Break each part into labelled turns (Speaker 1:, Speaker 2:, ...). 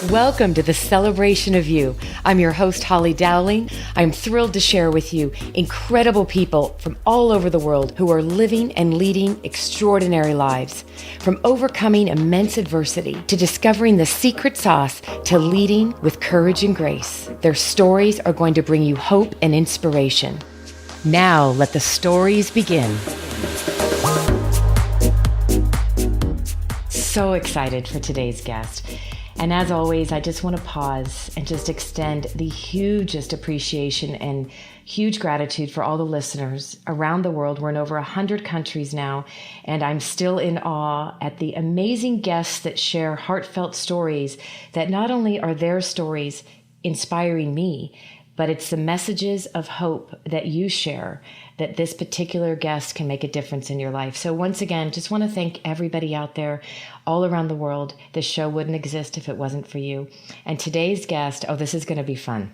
Speaker 1: Welcome to the Celebration of You. I'm your host, Holly Dowling. I'm thrilled to share with you incredible people from all over the world who are living and leading extraordinary lives. From overcoming immense adversity to discovering the secret sauce to leading with courage and grace. Their stories are going to bring you hope and inspiration. Now, let the stories begin. So excited for today's guest. And as always, I just want to pause and just extend the hugest appreciation and huge gratitude for all the listeners around the world. We're in over 100 countries now, and I'm still in awe at the amazing guests that share heartfelt stories that not only are their stories inspiring me, but it's the messages of hope that you share that this particular guest can make a difference in your life. So once again, just want to thank everybody out there all around the world. This show wouldn't exist if it wasn't for you. And today's guest, this is going to be fun.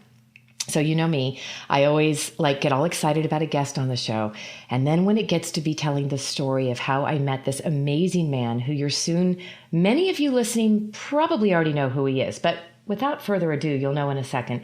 Speaker 1: So you know me, I always get all excited about a guest on the show. And then when it gets to be telling the story of how I met this amazing man who many of you listening probably already know who he is. But without further ado, you'll know in a second.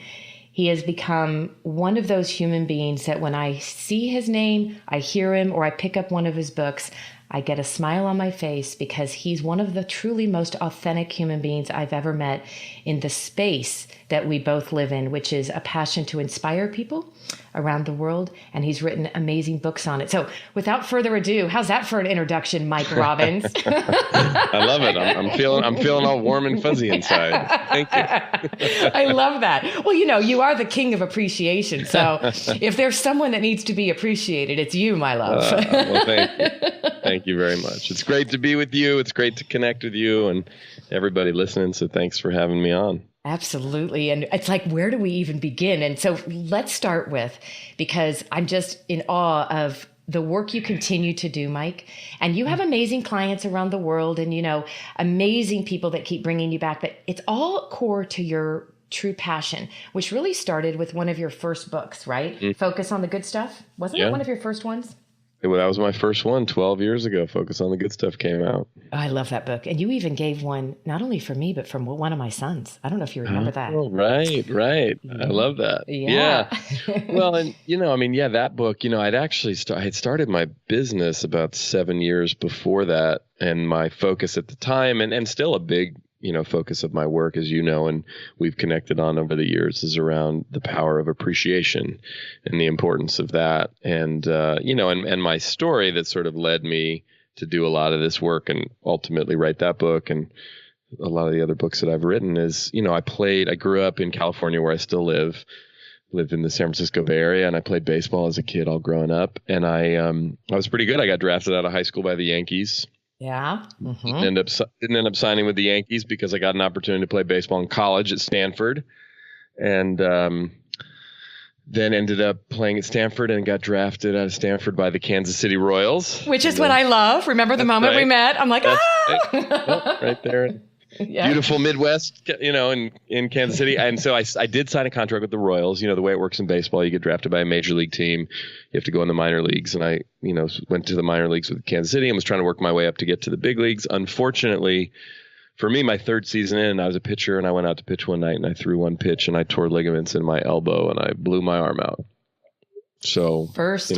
Speaker 1: He has become one of those human beings that when I see his name, I hear him, or I pick up one of his books, I get a smile on my face because he's one of the truly most authentic human beings I've ever met in the space that we both live in, which is a passion to inspire people around the world. And he's written amazing books on it. So without further ado, how's that for an introduction, Mike Robbins?
Speaker 2: I love it. I'm feeling all warm and fuzzy inside. Thank you.
Speaker 1: I love that. Well, you are the king of appreciation. So if there's someone that needs to be appreciated, it's you, my love.
Speaker 2: Well, thank you. Thank you very much. It's great to be with you. It's great to connect with you and everybody listening. So thanks for having me on.
Speaker 1: Absolutely. And it's where do we even begin? And so let's start with, because I'm just in awe of the work you continue to do, Mike. And you have amazing clients around the world and, amazing people that keep bringing you back. But it's all core to your true passion, which really started with one of your first books, right? Mm. Focus on the Good Stuff. Wasn't it one of your first ones?
Speaker 2: That was my first one 12 years ago. Focus on the Good Stuff came out.
Speaker 1: Oh, I love that book. And you even gave one, not only for me, but from one of my sons. I don't know if you remember that.
Speaker 2: Oh, right. I love that.
Speaker 1: Yeah.
Speaker 2: Well, and, that book, I'd actually had started my business about 7 years before that. And my focus at the time, and still a big, focus of my work, as you know, and we've connected on over the years, is around the power of appreciation and the importance of that. And, and my story that sort of led me to do a lot of this work and ultimately write that book and a lot of the other books that I've written is, I grew up in California where I still lived in the San Francisco Bay Area, and I played baseball as a kid all growing up. And I was pretty good. I got drafted out of high school by the Yankees.
Speaker 1: Yeah. Mm-hmm.
Speaker 2: Didn't end up signing with the Yankees because I got an opportunity to play baseball in college at Stanford, and then ended up playing at Stanford and got drafted out of Stanford by the Kansas City Royals.
Speaker 1: Which is what I love. Remember the moment we met? I'm like,
Speaker 2: right there. Yeah. Beautiful Midwest, in Kansas City. And so I did sign a contract with the Royals. The way it works in baseball, you get drafted by a major league team. You have to go in the minor leagues. And I, went to the minor leagues with Kansas City and was trying to work my way up to get to the big leagues. Unfortunately, for me, my third season in, I was a pitcher and I went out to pitch one night and I threw one pitch and I tore ligaments in my elbow and I blew my arm out. So
Speaker 1: first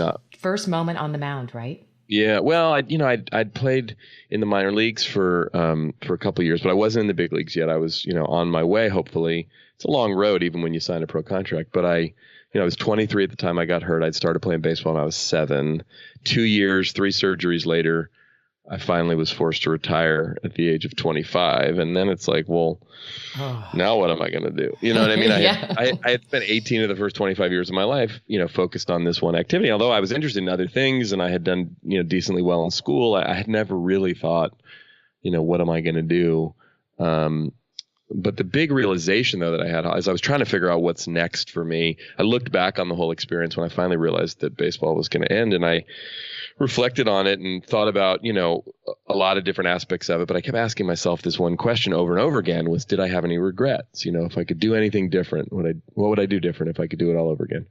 Speaker 1: moment on the mound, right?
Speaker 2: Yeah, well, I'd played in the minor leagues for a couple of years, but I wasn't in the big leagues yet. I was, on my way. Hopefully, it's a long road, even when you sign a pro contract. But I was 23 at the time I got hurt. I'd started playing baseball when I was 7. 2 years, 3 surgeries later, I finally was forced to retire at the age of 25. And then it's like, well, now what am I going to do? You know what I mean? I had spent 18 of the first 25 years of my life, focused on this one activity. Although I was interested in other things and I had done, decently well in school, I had never really thought, what am I going to do? But the big realization, though, that I had as I was trying to figure out what's next for me, I looked back on the whole experience when I finally realized that baseball was going to end. And I reflected on it and thought about, a lot of different aspects of it. But I kept asking myself this one question over and over again was, did I have any regrets? If I could do anything different, what would I do different if I could do it all over again?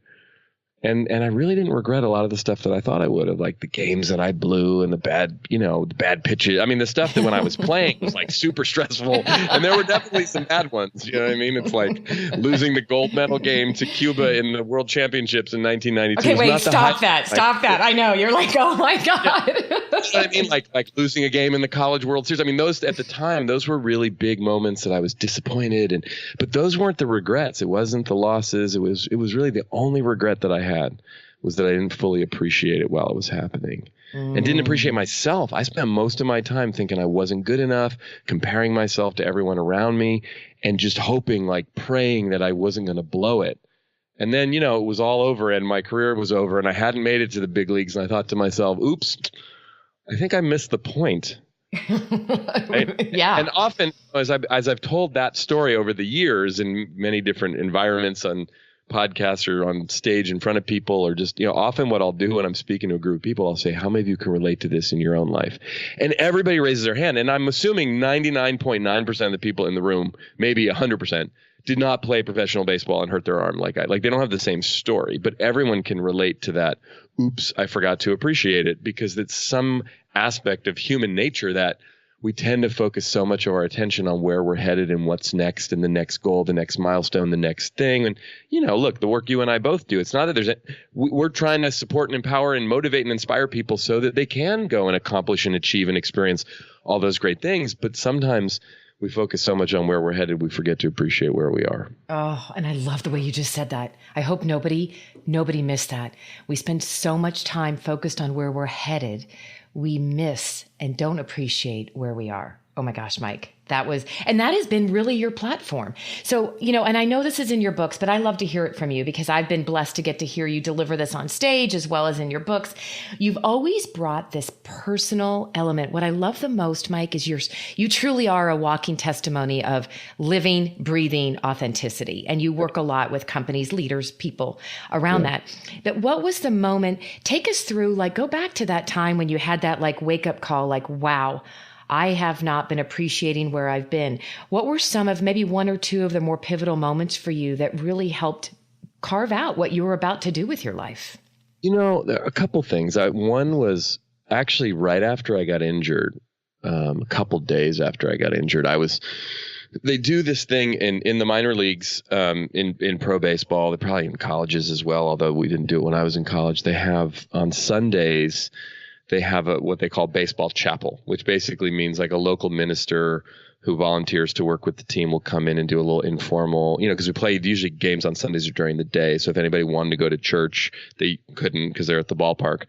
Speaker 2: And I really didn't regret a lot of the stuff that I thought I would have, like the games that I blew and the bad pitches. I mean, the stuff that when I was playing was like super stressful, and there were definitely some bad ones. You know what I mean? It's like losing the gold medal game to Cuba in the World Championships in 1992.
Speaker 1: Okay, wait, stop that. I know. You're like, oh my God.
Speaker 2: Yeah. You know what I mean? Like losing a game in the College World Series. I mean, those at the time, those were really big moments that I was disappointed, but those weren't the regrets. It wasn't the losses. It was really the only regret that I had was that I didn't fully appreciate it while it was happening and didn't appreciate myself. I spent most of my time thinking I wasn't good enough, comparing myself to everyone around me, and just hoping, like praying that I wasn't going to blow it. And then, it was all over and my career was over and I hadn't made it to the big leagues. And I thought to myself, oops, I think I missed the point. Right?
Speaker 1: Yeah.
Speaker 2: And often as I've told that story over the years in many different environments on podcasts or on stage in front of people, or just, often what I'll do when I'm speaking to a group of people, I'll say, how many of you can relate to this in your own life? And everybody raises their hand. And I'm assuming 99.9% of the people in the room, maybe 100%, did not play professional baseball and hurt their arm like they don't have the same story, but everyone can relate to that. Oops, I forgot to appreciate it, because it's some aspect of human nature that we tend to focus so much of our attention on where we're headed and what's next and the next goal, the next milestone, the next thing. And, look, the work you and I both do, it's not that we're trying to support and empower and motivate and inspire people so that they can go and accomplish and achieve and experience all those great things. But sometimes we focus so much on where we're headed, we forget to appreciate where we are.
Speaker 1: Oh, and I love the way you just said that. I hope nobody missed that. We spend so much time focused on where we're headed, we miss and don't appreciate where we are. Oh my gosh, Mike, that has been really your platform. So, and I know this is in your books, but I love to hear it from you because I've been blessed to get to hear you deliver this on stage as well as in your books. You've always brought this personal element. What I love the most, Mike, is you truly are a walking testimony of living, breathing authenticity. And you work a lot with companies, leaders, people around that. But what was the moment? Take us through, go back to that time when you had that wake up call, wow, I have not been appreciating where I've been. What were some of maybe one or two of the more pivotal moments for you that really helped carve out what you were about to do with your life?
Speaker 2: There are a couple things. One was actually right after I got injured, a couple days after I got injured. They do this thing in the minor leagues, in pro baseball. They're probably in colleges as well, although we didn't do it when I was in college. They have on Sundays, they have what they call baseball chapel, which basically means like a local minister who volunteers to work with the team will come in and do a little informal, because we play usually games on Sundays or during the day. So if anybody wanted to go to church, they couldn't because they're at the ballpark.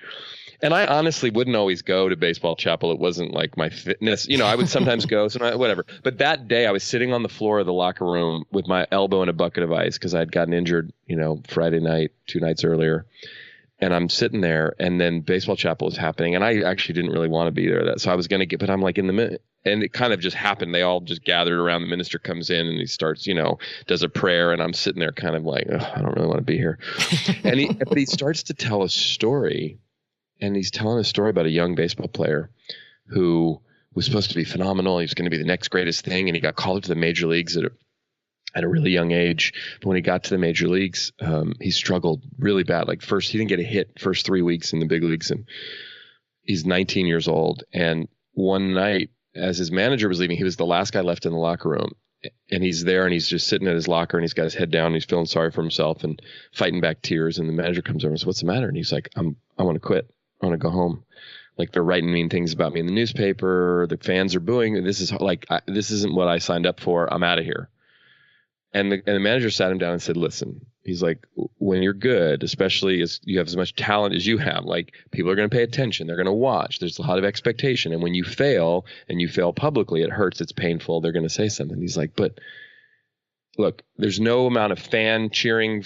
Speaker 2: And I honestly wouldn't always go to baseball chapel. It wasn't like my fitness. I would sometimes go, whatever. But that day I was sitting on the floor of the locker room with my elbow in a bucket of ice because I had gotten injured, Friday night, 2 nights earlier. And I'm sitting there, and then baseball chapel is happening, and I actually didn't really want to be there. So I was going to but I'm like in the minute, and it kind of just happened. They all just gathered around. The minister comes in, and he starts, does a prayer, and I'm sitting there kind of like, I don't really want to be here. But he starts to tell a story, and he's telling a story about a young baseball player who was supposed to be phenomenal. He was going to be the next greatest thing, and he got called to the major leagues at a really young age. But when he got to the major leagues, he struggled really bad. First, he didn't get a hit first 3 weeks in the big leagues, and he's 19 years old. And one night, as his manager was leaving, he was the last guy left in the locker room. And he's there, and he's just sitting at his locker, and he's got his head down, and he's feeling sorry for himself and fighting back tears. And the manager comes over and says, "What's the matter?" And he's like, I want to quit. I want to go home. They're writing mean things about me in the newspaper. The fans are booing. This isn't what I signed up for. I'm out of here. And the manager sat him down and said, "Listen," he's like, "when you're good, especially as you have as much talent as you have, people are going to pay attention. They're going to watch. There's a lot of expectation. And when you fail, and you fail publicly, it hurts. It's painful. They're going to say something." He's like, "But look, there's no amount of fans cheering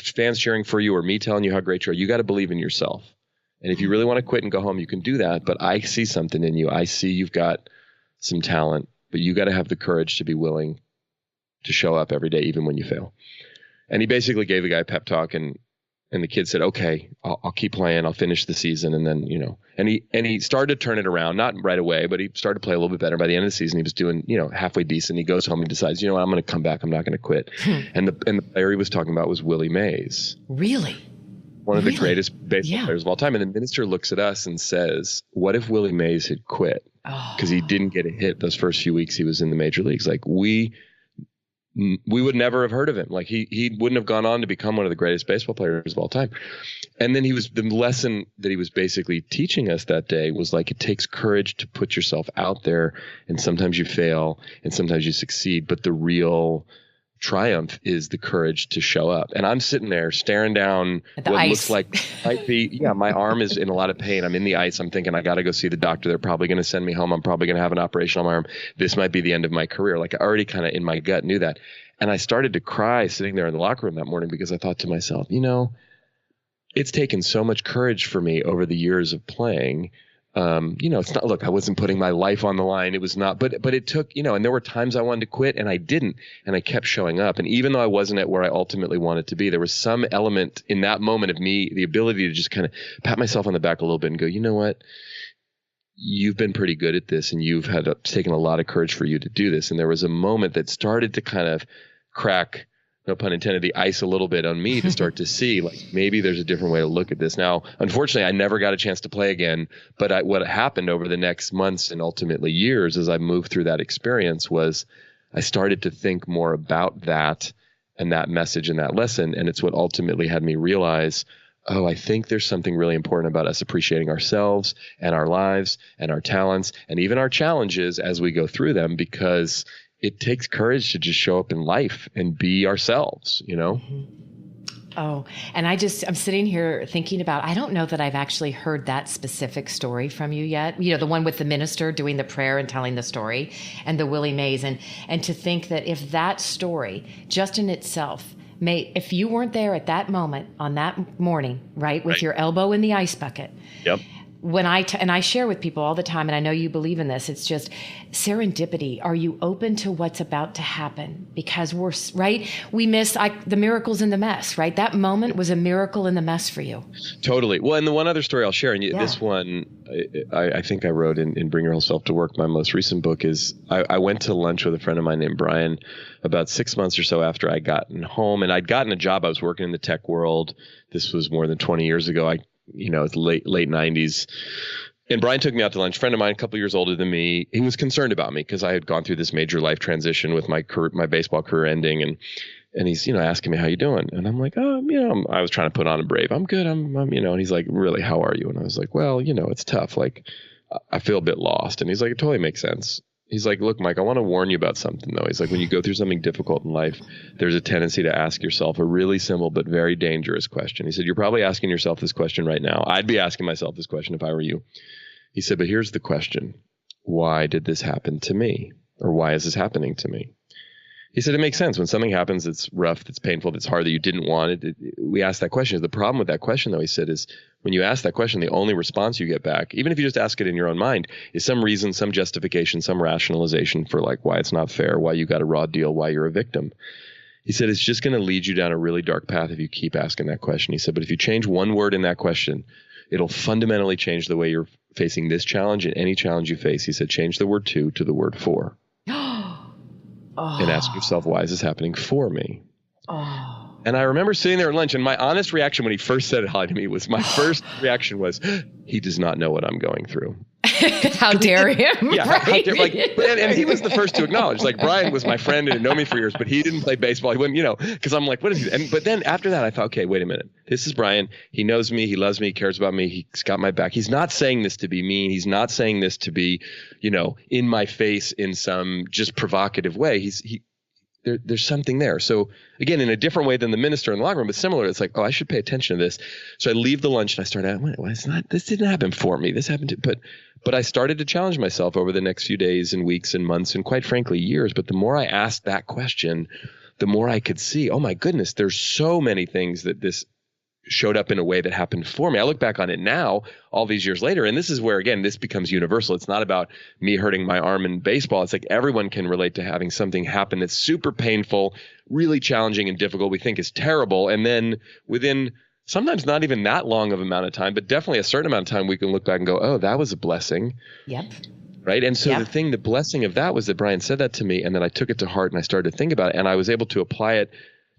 Speaker 2: for you or me telling you how great you are. You got to believe in yourself. And if you really want to quit and go home, you can do that. But I see something in you. I see you've got some talent, but you got to have the courage to be willing to show up every day, even when you fail." And he basically gave the guy a pep talk, and the kid said, "Okay, I'll keep playing. I'll finish the season." And then, and he started to turn it around, not right away, but he started to play a little bit better. By the end of the season, he was doing, halfway decent. He goes home and decides, I'm going to come back. I'm not going to quit. And the player he was talking about was Willie Mays.
Speaker 1: Really?
Speaker 2: one of the
Speaker 1: Really?
Speaker 2: greatest baseball players of all time. And the minister looks at us and says, what if Willie Mays had quit? Because he didn't get a hit those first few weeks he was in the major leagues. Like we would never have heard of him. Like he wouldn't have gone on to become one of the greatest baseball players of all time. And then the lesson that he was basically teaching us that day was like, it takes courage to put yourself out there, and sometimes you fail and sometimes you succeed. But the real triumph is the courage to show up. And I'm sitting there staring down what
Speaker 1: ice.
Speaker 2: Looks like might be, my arm is in a lot of pain. I'm in the ice. I'm thinking I got to go see the doctor. They're probably going to send me home. I'm probably going to have an operation on my arm. This might be the end of my career. Like I already kind of in my gut knew that. And I started to cry sitting there in the locker room that morning because I thought to myself, it's taken so much courage for me over the years of playing. It's not, look, I wasn't putting my life on the line. It was not, but it took, and there were times I wanted to quit and I didn't, and I kept showing up. And even though I wasn't at where I ultimately wanted to be, there was some element in that moment of me, the ability to just kind of pat myself on the back a little bit and go, you know what? You've been pretty good at this, and you've taken a lot of courage for you to do this. And there was a moment that started to kind of crack, no pun intended, the ice a little bit on me to start to see like maybe there's a different way to look at this. Now, unfortunately, I never got a chance to play again. But what happened over the next months and ultimately years as I moved through that experience was I started to think more about that and that message and that lesson. And it's what ultimately had me realize, I think there's something really important about us appreciating ourselves and our lives and our talents and even our challenges as we go through them, because it takes courage to just show up in life and be ourselves,
Speaker 1: Mm-hmm. Oh, and I'm sitting here thinking about, I don't know that I've actually heard that specific story from you yet. The one with the minister doing the prayer and telling the story, and the Willie Mays. And to think that if that story just in itself if you weren't there at that moment on that morning, right, with your elbow in the ice bucket.
Speaker 2: Yep.
Speaker 1: When I share with people all the time, and I know you believe in this, it's just serendipity. Are you open to what's about to happen? Because we miss the miracles in the mess, right? That moment was a miracle in the mess for you.
Speaker 2: Totally. Well, and the one other story I'll share, and this one, I think I wrote in Bring Your Whole Self to Work, my most recent book, is I went to lunch with a friend of mine named Brian about 6 months or so after I'd gotten home, and I'd gotten a job. I was working in the tech world. This was more than 20 years ago. It's late 90s. And Brian took me out to lunch. A friend of mine, a couple years older than me, he was concerned about me because I had gone through this major life transition with my baseball career ending. And he's, asking me, how you doing? And I'm like, I was trying to put on a brave. I'm good. I'm and he's like, really, how are you? And I was like, well, it's tough. Like, I feel a bit lost. And he's like, it totally makes sense. He's like, look, Mike, I want to warn you about something, though. He's like, when you go through something difficult in life, there's a tendency to ask yourself a really simple but very dangerous question. He said, you're probably asking yourself this question right now. I'd be asking myself this question if I were you. He said, but here's the question. Why did this happen to me? Or why is this happening to me? He said, it makes sense. When something happens that's rough, that's painful, that's hard, that you didn't want, we ask that question. The problem with that question, though, he said, is when you ask that question, the only response you get back, even if you just ask it in your own mind, is some reason, some justification, some rationalization for like why it's not fair, why you got a raw deal, why you're a victim. He said, it's just going to lead you down a really dark path if you keep asking that question. He said, but if you change one word in that question, it'll fundamentally change the way you're facing this challenge and any challenge you face. He said, change the word to the word for. And ask yourself, why is this happening for me? And I remember sitting there at lunch, and my honest reaction when he first said hi to me was, my first reaction was, he does not know what I'm going through.
Speaker 1: How dare him?
Speaker 2: Yeah,
Speaker 1: right?
Speaker 2: how dare, like, and he was the first to acknowledge, like, Brian was my friend and had known me for years, but he didn't play baseball. He wouldn't, because I'm like, what is he? But then after that, I thought, okay, wait a minute. This is Brian. He knows me. He loves me. He cares about me. He's got my back. He's not saying this to be mean. He's not saying this to be, in my face in some just provocative way. There's something there. So again, in a different way than the minister in the locker room, but similar, it's like, I should pay attention to this. So I leave the lunch and I start out, this didn't happen for me. This happened but I started to challenge myself over the next few days and weeks and months and quite frankly, years. But the more I asked that question, the more I could see, oh my goodness, there's so many things that this showed up in a way that happened for me. I look back on it now, all these years later, and this is where, again, this becomes universal. It's not about me hurting my arm in baseball. It's like everyone can relate to having something happen that's super painful, really challenging and difficult, we think is terrible. And then within sometimes not even that long of amount of time, but definitely a certain amount of time, we can look back and go, oh, that was a blessing.
Speaker 1: Yep.
Speaker 2: Right. And so the blessing of that was that Brian said that to me, and then I took it to heart and I started to think about it, and I was able to apply it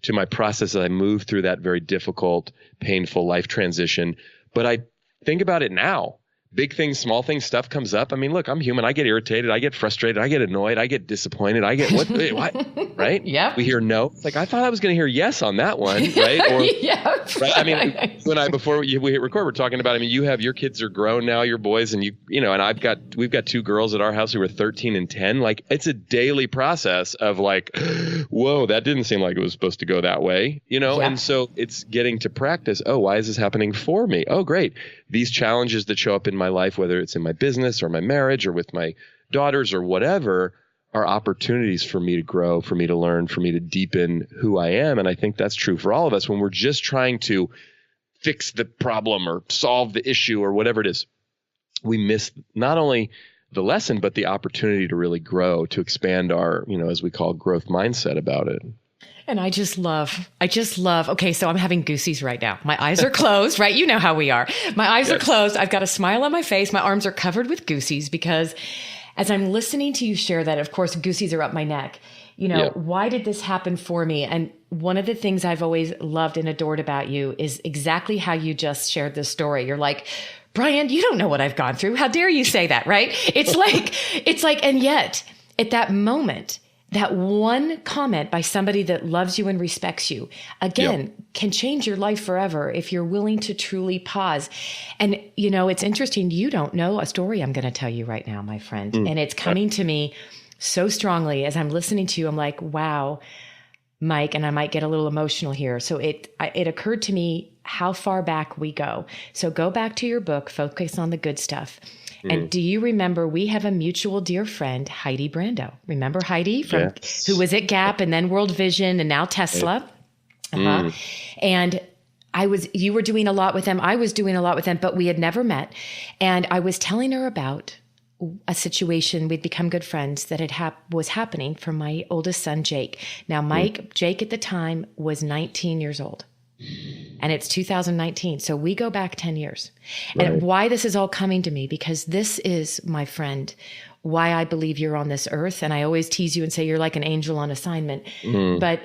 Speaker 2: to my process as I move through that very difficult, painful life transition. But I think about it now. Big things, small things, stuff comes up. I mean, look, I'm human. I get irritated. I get frustrated. I get annoyed. I get disappointed. I get what? Right?
Speaker 1: Yeah.
Speaker 2: We hear no. Like, I thought I was going to hear yes on that one, right? Or,
Speaker 1: yeah.
Speaker 2: Right? I mean, you and I, before we hit record, we're talking about, I mean, you have, your kids are grown now, your boys, and and we've got 2 girls at our house who are 13 and 10. Like, it's a daily process of like, whoa, that didn't seem like it was supposed to go that way, Yeah. And so it's getting to practice. Oh, why is this happening for me? Oh, great. These challenges that show up in my life, whether it's in my business or my marriage or with my daughters or whatever, are opportunities for me to grow, for me to learn, for me to deepen who I am. And I think that's true for all of us when we're just trying to fix the problem or solve the issue or whatever it is. We miss not only the lesson, but the opportunity to really grow, to expand our, as we call growth mindset about it.
Speaker 1: And I just love, okay, so I'm having goosies right now. My eyes are closed, right? You know how we are. My eyes are closed. I've got a smile on my face. My arms are covered with goosies because as I'm listening to you share that, of course, goosies are up my neck. Why did this happen for me? And one of the things I've always loved and adored about you is exactly how you just shared this story. You're like, Brian, you don't know what I've gone through. How dare you say that, right? It's like, and yet at that moment, that one comment by somebody that loves you and respects you, again, can change your life forever if you're willing to truly pause. And, it's interesting. You don't know a story I'm going to tell you right now, my friend. And it's coming to me so strongly as I'm listening to you. I'm like, wow, Mike, and I might get a little emotional here. So it occurred to me how far back we go. So go back to your book, Focus on the Good Stuff. And do you remember we have a mutual dear friend, Heidi Brando? Remember Heidi who was at Gap and then World Vision and now Tesla? And you were doing a lot with them. I was doing a lot with them, but we had never met. And I was telling her about a situation. We'd become good friends that was happening for my oldest son, Jake. Now, Jake at the time was 19 years old. And it's 2019. So we go back 10 years. Right. And why this is all coming to me, because this is, my friend, why I believe you're on this earth. And I always tease you and say you're like an angel on assignment. But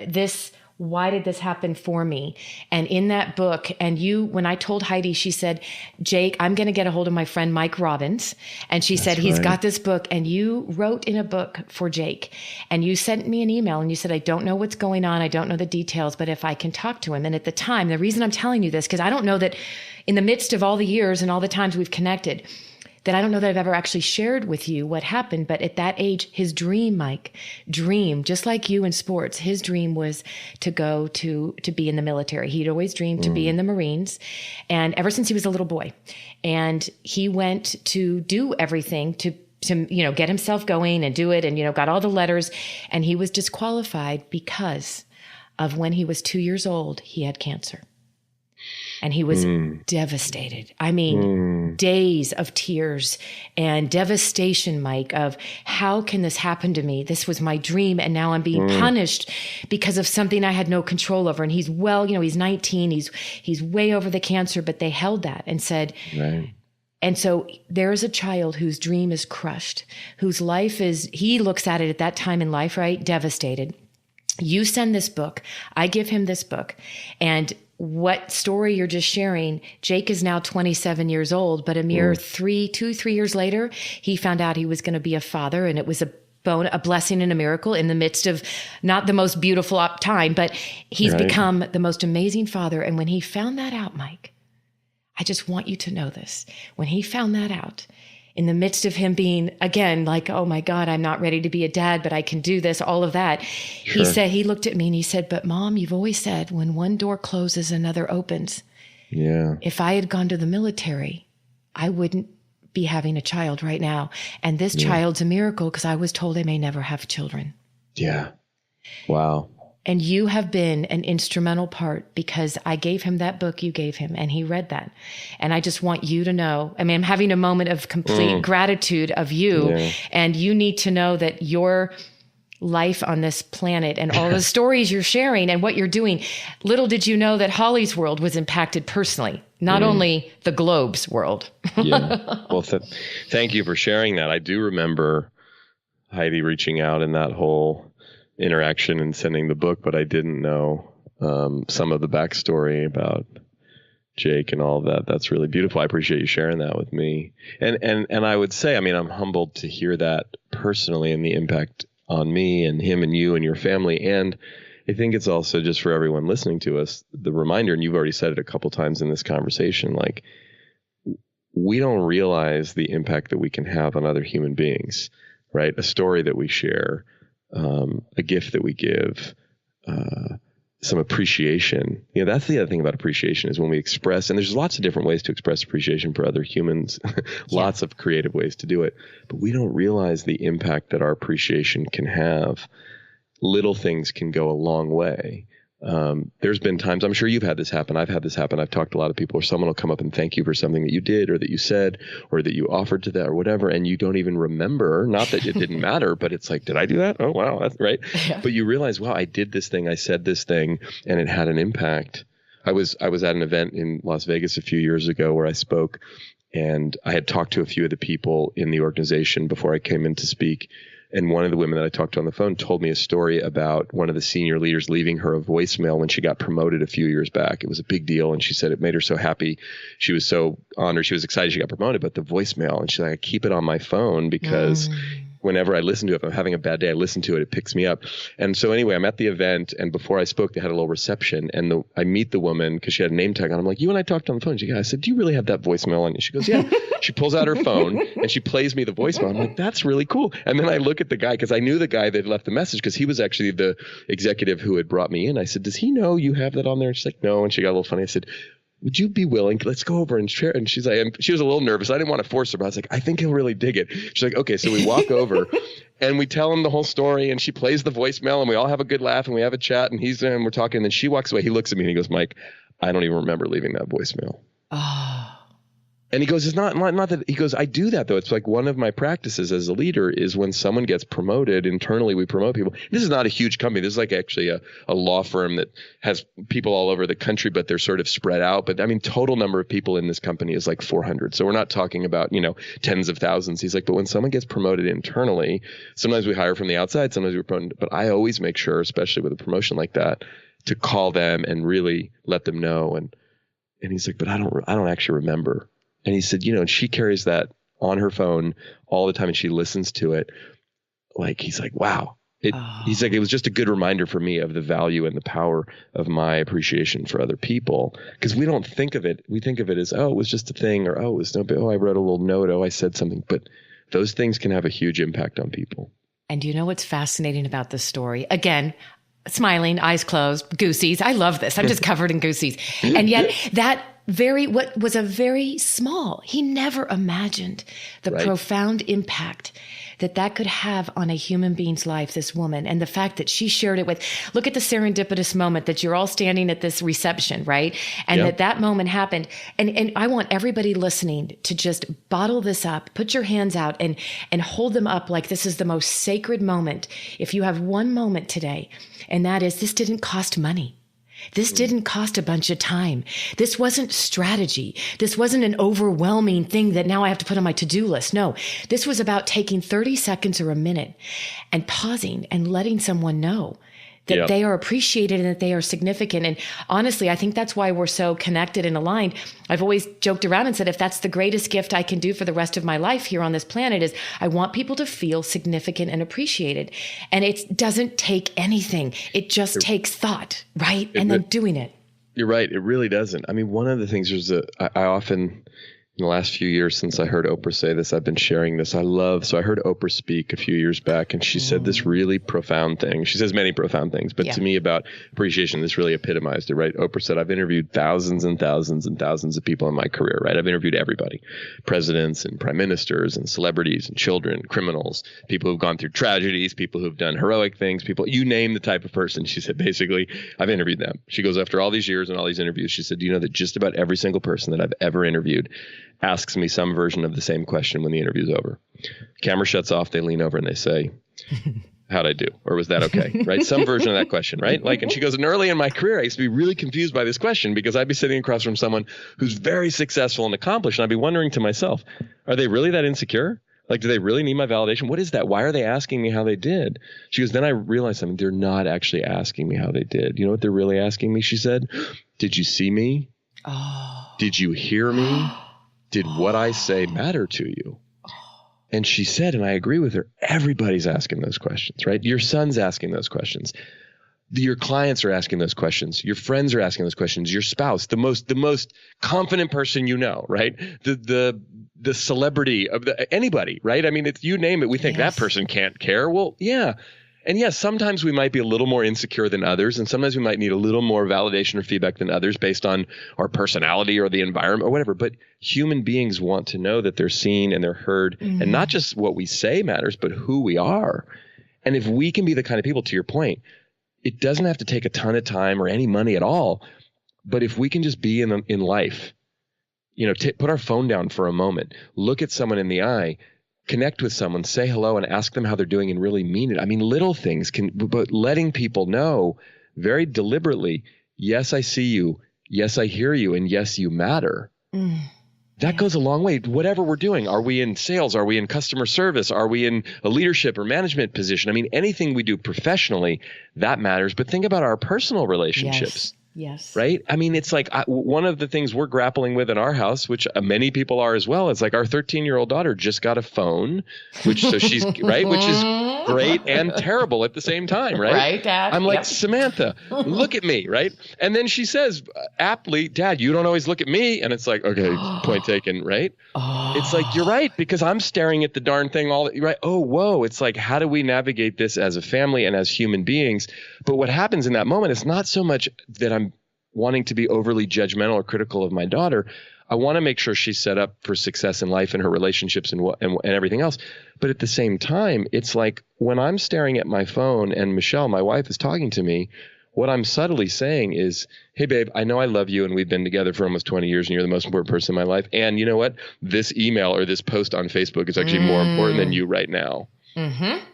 Speaker 1: why did this happen for me? And in that book, and when I told Heidi, she said, Jake, I'm going to get a hold of my friend, Mike Robbins. And she said, he's got this book. And you wrote in a book for Jake. And you sent me an email and you said, I don't know what's going on. I don't know the details, but if I can talk to him. And at the time, the reason I'm telling you this, because I don't know that in the midst of all the years and all the times we've connected, that I don't know that I've ever actually shared with you what happened. But at that age, his dream, Mike, just like you in sports, his dream was to go to be in the military. He'd always dreamed to be in the Marines, and ever since he was a little boy. And he went to do everything to get himself going and do it, and got all the letters, and he was disqualified because of when he was 2 years old, he had cancer. And he was devastated. I mean, days of tears and devastation, Mike, of how can this happen to me? This was my dream. And now I'm being punished because of something I had no control over. And he's he's 19. He's way over the cancer, but they held that and said, right. And so there is a child whose dream is crushed, whose life he looks at it at that time in life, right? Devastated. You send this book. I give him this book. And what story you're just sharing, Jake is now 27 years old, but a mere 3 years later, he found out he was going to be a father, and it was a blessing and a miracle in the midst of not the most beautiful time, but he's become the most amazing father. And when he found that out, Mike, I just want you to know this. When he found that out, in the midst of him being, again, like, oh my God, I'm not ready to be a dad, but I can do this, all of that. Sure. He looked at me and he said, but Mom, you've always said when one door closes, another opens. Yeah. If I had gone to the military, I wouldn't be having a child right now. And this child's a miracle because I was told I may never have children. Yeah. Wow. And you have been an instrumental part because I gave him that book you gave him and he read that. And I just want you to know, I mean, I'm having a moment of complete gratitude of you. Yeah. And you need to know that your life on this planet and all the stories you're sharing and what you're doing, little did you know that Holly's world was impacted personally, not only the globe's world.
Speaker 2: Yeah. Well, thank you for sharing that. I do remember Heidi reaching out in that whole interaction and sending the book, but I didn't know some of the backstory about Jake and all of that. That's really beautiful. I appreciate you sharing that with me. And I would say, I mean, I'm humbled to hear that personally and the impact on me and him and you and your family. And I think it's also just for everyone listening to us, the reminder, and you've already said it a couple times in this conversation, like we don't realize the impact that we can have on other human beings, right? A story that we share, a gift that we give, some appreciation. You know, that's the other thing about appreciation is when we express, and there's lots of different ways to express appreciation for other humans, lots of creative ways to do it, but we don't realize the impact that our appreciation can have. Little things can go a long way. There's been times, I'm sure you've had this happen. I've had this happen. I've talked to a lot of people where someone will come up and thank you for something that you did or that you said or that you offered to that or whatever. And you don't even remember, not that it didn't matter, but it's like, did I do that? Oh, wow. That's right. Yeah. But you realize, wow, I did this thing. I said this thing and it had an impact. I was at an event in Las Vegas a few years ago where I spoke, and I had talked to a few of the people in the organization before I came in to speak. And one of the women that I talked to on the phone told me a story about one of the senior leaders leaving her a voicemail when she got promoted a few years back. It was a big deal. And she said it made her so happy. She was so honored. She was excited she got promoted, but the voicemail, and she's like, I keep it on my phone because whenever I listen to it, if I'm having a bad day, I listen to it, it picks me up. And so anyway, I'm at the event, and before I spoke, they had a little reception, and I meet the woman because she had a name tag on. I'm like, you and I talked on the phone. She goes, I said, do you really have that voicemail on you? She goes, yeah. She pulls out her phone and she plays me the voicemail. I'm like, that's really cool. And then I look at the guy, because I knew the guy that left the message, because he was actually the executive who had brought me in. I said, does he know you have that on there? And she's like, no. And she got a little funny. I said, would you be willing? Let's go over and share. And she's like, and she was a little nervous. I didn't want to force her, but I was like, I think he'll really dig it. She's like, okay. So we walk over and we tell him the whole story, and she plays the voicemail, and we all have a good laugh, and we have a chat, and he's there and we're talking. And then she walks away. He looks at me and he goes, Mike, I don't even remember leaving that voicemail.
Speaker 1: Oh.
Speaker 2: And he goes, it's not that. He goes, I do that though. It's like one of my practices as a leader is when someone gets promoted internally, we promote people. This is not a huge company. This is like actually a law firm that has people all over the country, but they're sort of spread out. But I mean, total number of people in this company is like 400. So we're not talking about, tens of thousands. He's like, but when someone gets promoted internally, sometimes we hire from the outside, sometimes we promote, but I always make sure, especially with a promotion like that, to call them and really let them know. And he's like, but I don't actually remember. And he said, and she carries that on her phone all the time, and she listens to it. Like, he's like, wow. He's like, it was just a good reminder for me of the value and the power of my appreciation for other people. Because we don't think of it. We think of it as, oh, it was just a thing, or, oh, it was no big, oh, I wrote a little note, oh, I said something. But those things can have a huge impact on people.
Speaker 1: And do you know what's fascinating about this story? Again, smiling, eyes closed, goosies. I love this. I'm just covered in goosies. And yet what was a very small, he never imagined the profound impact that could have on a human being's life, this woman. And the fact that she shared it with, look at the serendipitous moment that you're all standing at this reception, right? And that moment happened. And I want everybody listening to just bottle this up, put your hands out and hold them up like this is the most sacred moment. If you have one moment today, and that is, this didn't cost money. This didn't cost a bunch of time. This wasn't strategy. This wasn't an overwhelming thing that now I have to put on my to-do list. No, this was about taking 30 seconds or a minute and pausing and letting someone know that they are appreciated and that they are significant. And honestly, I think that's why we're so connected and aligned. I've always joked around and said, if that's the greatest gift I can do for the rest of my life here on this planet, is I want people to feel significant and appreciated. And it doesn't take anything. It just takes thought, right? And then doing it.
Speaker 2: You're right. It really doesn't. I mean, one of the things I often, in the last few years since I heard Oprah say this, I've been sharing this. So I heard Oprah speak a few years back, and she said this really profound thing. She says many profound things, but to me about appreciation, this really epitomized it, right? Oprah said, I've interviewed thousands and thousands and thousands of people in my career, right? I've interviewed everybody, presidents and prime ministers and celebrities and children, criminals, people who've gone through tragedies, people who've done heroic things, people, you name the type of person. She said, basically, I've interviewed them. She goes, after all these years and all these interviews, she said, do you know that just about every single person that I've ever interviewed asks me some version of the same question when the interview's over. Camera shuts off, they lean over and they say, how'd I do? Or was that okay? Right? Some version of that question, right? And she goes, and early in my career, I used to be really confused by this question because I'd be sitting across from someone who's very successful and accomplished. And I'd be wondering to myself, are they really that insecure? Like, do they really need my validation? What is that? Why are they asking me how they did? She goes, then I realized something. They're not actually asking me how they did. You know what they're really asking me? She said, did you see me?
Speaker 1: Oh.
Speaker 2: Did you hear me? Did what I say matter to you? And she said, and I agree with her, everybody's asking those questions, right? Your son's asking those questions. Your clients are asking those questions. Your friends are asking those questions. Your spouse, the most confident person you know, right? The celebrity of anybody, right? I mean, it's, you name it. We think that person can't care. Well, yeah. And yes, sometimes we might be a little more insecure than others. And sometimes we might need a little more validation or feedback than others based on our personality or the environment or whatever. But human beings want to know that they're seen and they're heard. And not just what we say matters, but who we are. And if we can be the kind of people, to your point, it doesn't have to take a ton of time or any money at all. But if we can just be in life, you know, put our phone down for a moment, look at someone in the eye, connect with someone, say hello and ask them how they're doing and really mean it. I mean, little things but letting people know very deliberately, yes, I see you. Yes, I hear you. And yes, you matter. That goes a long way. Whatever we're doing, are we in sales? Are we in customer service? Are we in a leadership or management position? I mean, anything we do professionally, that matters. But think about our personal relationships.
Speaker 1: Yes.
Speaker 2: Right. I mean, it's like one of the things we're grappling with in our house, which many people are as well. It's like our 13-year-old daughter just got a phone, which she's right, which is great and terrible at the same time. Right.
Speaker 1: Right, Dad.
Speaker 2: I'm like, Samantha, look at me. Right. And then she says aptly, Dad, you don't always look at me. And it's like, OK, point taken. Right. It's like, you're right, because I'm staring at the darn thing right. Oh, whoa. It's like, how do we navigate this as a family and as human beings? But what happens in that moment is not so much that I'm wanting to be overly judgmental or critical of my daughter. I want to make sure she's set up for success in life and her relationships and everything else. But at the same time, it's like when I'm staring at my phone and Michelle, my wife, is talking to me, what I'm subtly saying is, hey, babe, I know I love you and we've been together for almost 20 years and you're the most important person in my life. And you know what? This email or this post on Facebook is actually more important than you right now. Mm-hmm.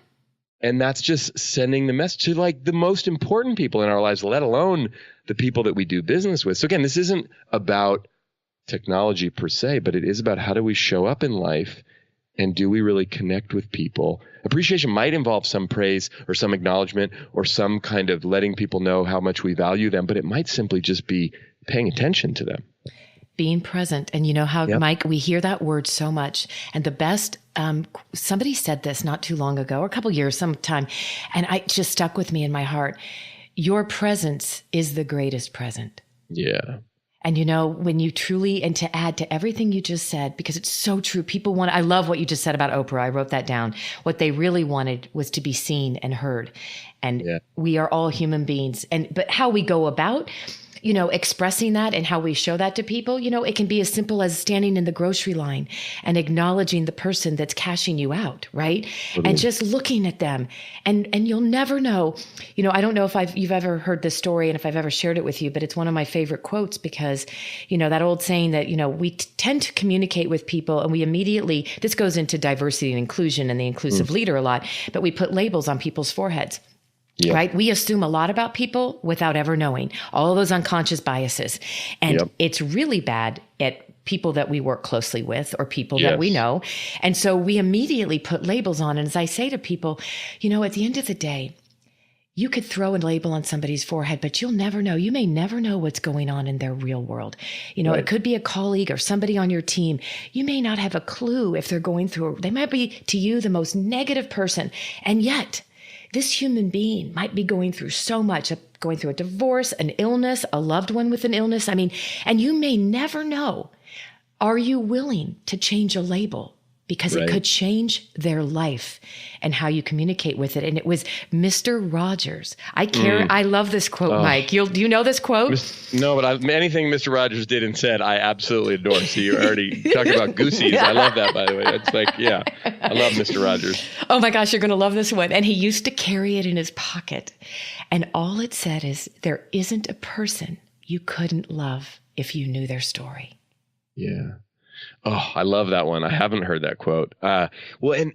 Speaker 2: And that's just sending the message to like the most important people in our lives, let alone the people that we do business with. So again, this isn't about technology per se, but it is about how do we show up in life and do we really connect with people? Appreciation might involve some praise or some acknowledgement or some kind of letting people know how much we value them, but it might simply just be paying attention to them.
Speaker 1: Being present. And you know how, Mike, we hear that word so much. And the best, somebody said this not too long ago, or a couple years, sometime, and it just stuck with me in my heart. Your presence is the greatest present.
Speaker 2: Yeah.
Speaker 1: And you know, when you truly, and to add to everything you just said, because it's so true, people want, I love what you just said about Oprah. I wrote that down. What they really wanted was to be seen and heard. And we are all human beings. But how we go about, you know, expressing that and how we show that to people, you know, it can be as simple as standing in the grocery line and acknowledging the person that's cashing you out, right? Mm-hmm. And just looking at them. And you'll never know, you know, I don't know if you've ever heard this story and if I've ever shared it with you, but it's one of my favorite quotes because, you know, that old saying that, you know, we tend to communicate with people and we immediately, this goes into diversity and inclusion and the inclusive leader a lot, but we put labels on people's foreheads. Yep. Right? We assume a lot about people without ever knowing all of those unconscious biases. And it's really bad at people that we work closely with or people that we know. And so we immediately put labels on. And as I say to people, you know, at the end of the day, you could throw a label on somebody's forehead, but you'll never know. You may never know what's going on in their real world. You know, it could be a colleague or somebody on your team. You may not have a clue if they're going through, they might be to you the most negative person. And yet, this human being might be going through so much, going through a divorce, an illness, a loved one with an illness. I mean, and you may never know. Are you willing to change a label? Because it could change their life and how you communicate with it. And it was Mr. Rogers. I love this quote, Mike. Do you know this quote?
Speaker 2: No, but anything Mr. Rogers did and said, I absolutely adore. So you're already talking about goosies. I love that, by the way. It's like, I love Mr. Rogers.
Speaker 1: Oh my gosh, you're going to love this one. And he used to carry it in his pocket. And all it said is, there isn't a person you couldn't love if you knew their story.
Speaker 2: Yeah. Oh, I love that one. I haven't heard that quote. Well,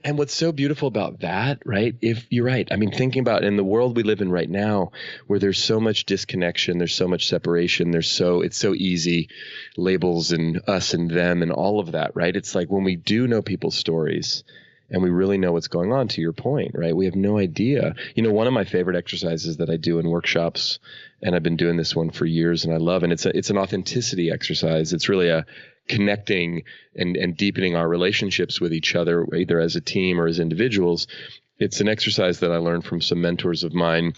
Speaker 2: and what's so beautiful about that, right? If you're right. I mean, thinking about in the world we live in right now, where there's so much disconnection, there's so much separation, it's so easy, labels and us and them and all of that, right? It's like when we do know people's stories, and we really know what's going on, to your point, right? We have no idea. One of my favorite exercises that I do in workshops, and I've been doing this one for years and I love, and it's an authenticity exercise. It's really a connecting and deepening our relationships with each other, either as a team or as individuals. It's an exercise that I learned from some mentors of mine,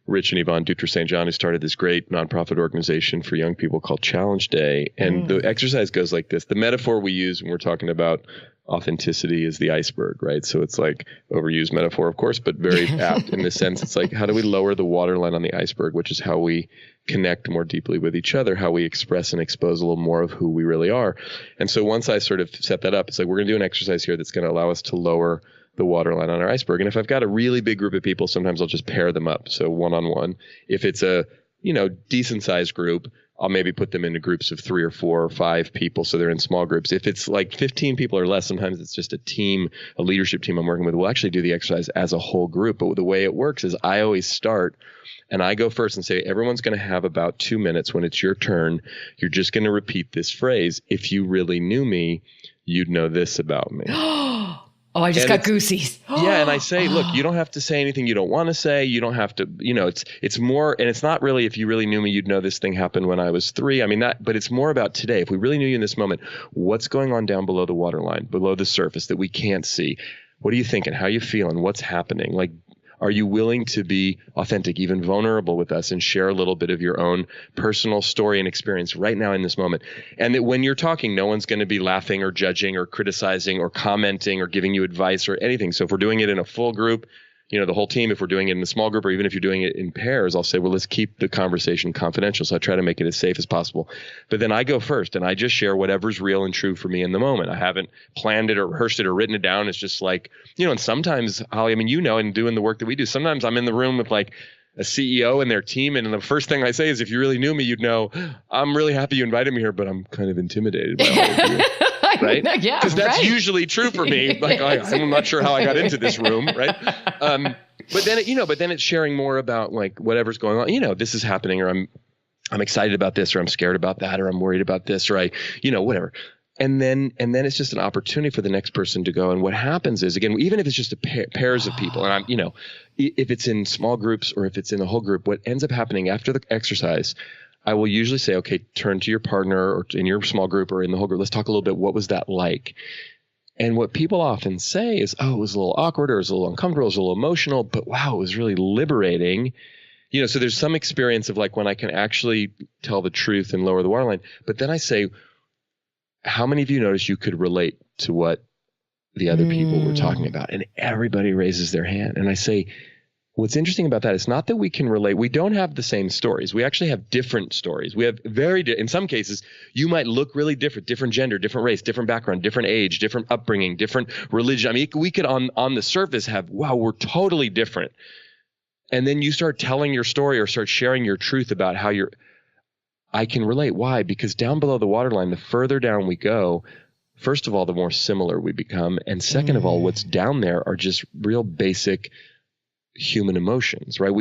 Speaker 2: Rich and Yvonne Dutra St. John, who started this great nonprofit organization for young people called Challenge Day. And the exercise goes like this. The metaphor we use when we're talking about authenticity is the iceberg, right? So it's like overused metaphor, of course, but very apt in the sense. It's like, how do we lower the waterline on the iceberg, which is how we connect more deeply with each other, how we express and expose a little more of who we really are. And so once I sort of set that up, it's like, we're going to do an exercise here that's going to allow us to lower the waterline on our iceberg. And if I've got a really big group of people, sometimes I'll just pair them up. So one-on-one. If it's a, decent sized group, I'll maybe put them into groups of 3 or 4 or 5 people. So they're in small groups. If it's like 15 people or less, sometimes it's just a team, a leadership team I'm working with. We'll actually do the exercise as a whole group. But the way it works is I always start and I go first and say, everyone's going to have about 2 minutes. When it's your turn, you're just going to repeat this phrase. If you really knew me, you'd know this about me.
Speaker 1: Oh, I just got goosies.
Speaker 2: Yeah. And I say, look, you don't have to say anything you don't want to say. You don't have to, it's more, and it's not really, if you really knew me, you'd know this thing happened when I was 3. I mean, but it's more about today. If we really knew you in this moment, what's going on down below the waterline, below the surface that we can't see? What are you thinking? How are you feeling? What's happening? Like, are you willing to be authentic, even vulnerable with us, and share a little bit of your own personal story and experience right now in this moment? And that when you're talking, no one's going to be laughing or judging or criticizing or commenting or giving you advice or anything. So if we're doing it in a full group, the whole team, if we're doing it in a small group, or even if you're doing it in pairs, I'll say, well, let's keep the conversation confidential. So I try to make it as safe as possible. But then I go first and I just share whatever's real and true for me in the moment. I haven't planned it or rehearsed it or written it down. It's just like, and sometimes, Holly, and doing the work that we do, sometimes I'm in the room with like a CEO and their team. And the first thing I say is, if you really knew me, you'd know I'm really happy you invited me here, but I'm kind of intimidated by all of you. Right?
Speaker 1: Yeah,
Speaker 2: because that's usually true for me. Like, I'm not sure how I got into this room, right? But then, it's sharing more about like whatever's going on. This is happening, or I'm excited about this, or I'm scared about that, or I'm worried about this, or whatever. And then it's just an opportunity for the next person to go. And what happens is, again, even if it's just pairs of people, and if it's in small groups or if it's in the whole group, what ends up happening after the exercise, I will usually say, okay, turn to your partner or in your small group or in the whole group. Let's talk a little bit. What was that like? And what people often say is, oh, it was a little awkward, or it was a little uncomfortable, it was a little emotional, but wow, it was really liberating. So there's some experience of like when I can actually tell the truth and lower the waterline. But then I say, how many of you notice you could relate to what the other people were talking about? And everybody raises their hand. And I say, what's interesting about that is not that we can relate. We don't have the same stories. We actually have different stories. We have in some cases, you might look really different gender, different race, different background, different age, different upbringing, different religion. I mean, we could on the surface have, wow, we're totally different. And then you start telling your story or start sharing your truth about how I can relate. Why? Because down below the waterline, the further down we go, first of all, the more similar we become. And second of all, what's down there are just real basic human emotions, right?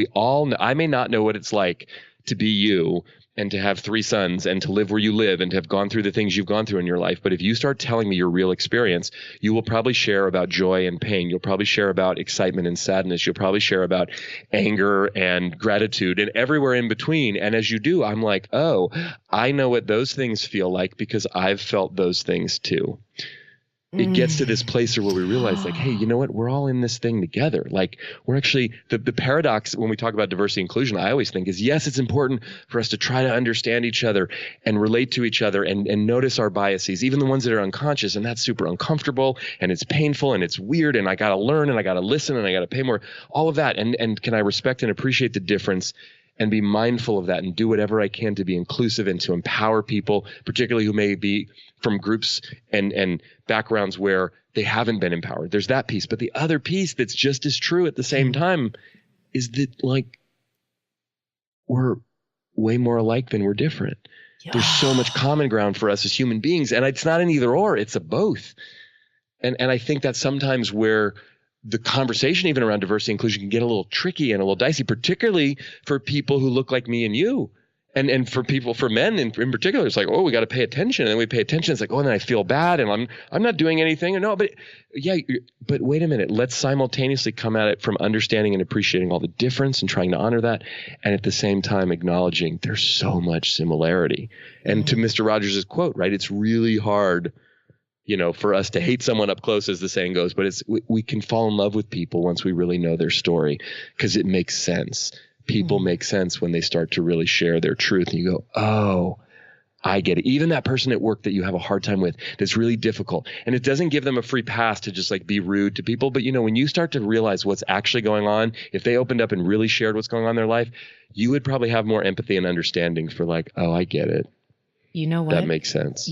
Speaker 2: I may not know what it's like to be you and to have 3 sons and to live where you live and to have gone through the things you've gone through in your life. But if you start telling me your real experience, you will probably share about joy and pain. You'll probably share about excitement and sadness. You'll probably share about anger and gratitude and everywhere in between. And as you do, I'm like, oh, I know what those things feel like because I've felt those things too. It gets to this place where we realize like, hey, you know what? We're all in this thing together. Like we're actually the paradox when we talk about diversity and inclusion, I always think is, yes, it's important for us to try to understand each other and relate to each other and notice our biases, even the ones that are unconscious. And that's super uncomfortable and it's painful and it's weird. And I got to learn and I got to listen and I got to pay more, all of that. And can I respect and appreciate the difference and be mindful of that and do whatever I can to be inclusive and to empower people, particularly who may be from groups and backgrounds where they haven't been empowered. There's that piece. But the other piece that's just as true at the same time is that like we're way more alike than we're different. Yeah. There's so much common ground for us as human beings. And it's not an either or, it's a both. And I think that's sometimes where the conversation even around diversity and inclusion can get a little tricky and a little dicey, particularly for people who look like me and you. And for people, for men in particular, it's like, oh, we got to pay attention. And then we pay attention. It's like, oh, and then I feel bad and I'm not doing anything. No, but yeah, but wait a minute. Let's simultaneously come at it from understanding and appreciating all the difference and trying to honor that. And at the same time, acknowledging there's so much similarity. And to Mr. Rogers' quote, right, it's really hard, for us to hate someone up close, as the saying goes, but we can fall in love with people once we really know their story, because it makes sense. People make sense when they start to really share their truth. And you go, oh, I get it. Even that person at work that you have a hard time with, that's really difficult. And it doesn't give them a free pass to just like be rude to people. But when you start to realize what's actually going on, if they opened up and really shared what's going on in their life, you would probably have more empathy and understanding for like, oh, I get it.
Speaker 1: You know what?
Speaker 2: That makes sense.